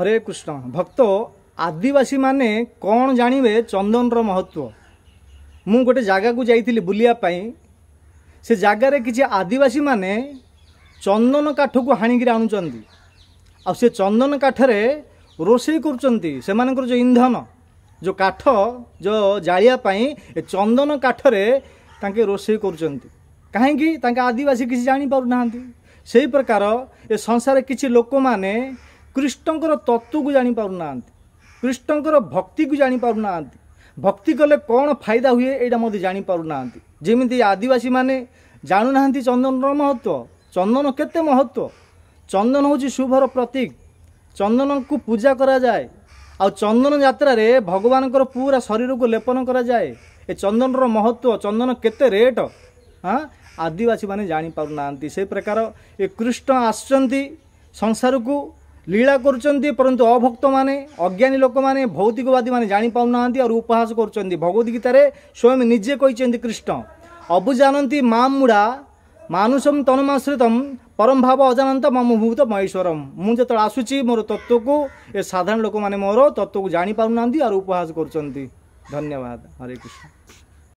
हरे कृष्ण भक्त आदिवासी माने कौन जानिबे चंदन रो महत्व। मु गोटे जगह को जाइथिली बुलिया पई से जगार किसी आदिवासी माने चंदन काठ को हाणिक आणुचंदी आ से चंदन काठरे रोषे करुचंती से मानकर जो ईंधन जो काठ जो जालिया पई चंदन काठरे तांके रोषे करुचंती कहीं तांके आदिवासी किसी जानी पारु नाहांती। से प्रकार ए संसार किसी लोक माने कृष्णकर तत्व को जानी पारु नाहांती, कृष्णकर भक्ति को जानी पारु नाहांती, भक्ति कले कौन फायदा हुए एटा मते जानी पारु नाहांती। जेमिति आदिवासी माने जानु नाहांती चंदन रो महत्व। चंदन केते महत्व। चंदन होची शुभर प्रतीक। चंदन को पूजा करा जाए आ चंदन यात्रा रे भगवान को पूरा शरीर को लेपन करा जाए। ए चंदन रो महत्व चंदन केते रेट हाँ आदिवासी माने जानी पारु नाहांती। से प्रकार ए कृष्ण आसचंती संसार को लीला करुचंती परंतु अभक्त माने अज्ञानी लोक माने भौतिकवादी माने जानी पाउ नाहांती और उपहास करुचंती। भगवत गीता रे स्वयं निजे कहिचंती कृष्ण अबुजानंती माम मुड़ा मानुषम तनुमाश्रितम परम भाव अजानंत मम भूत महेश्वरम। मु जत आसुची मोर तत्व को ए साधारण लोक माने मोर तत्व को जानी पाउ नाहांती और उपहास करुचंती। धन्यवाद। हरे कृष्ण।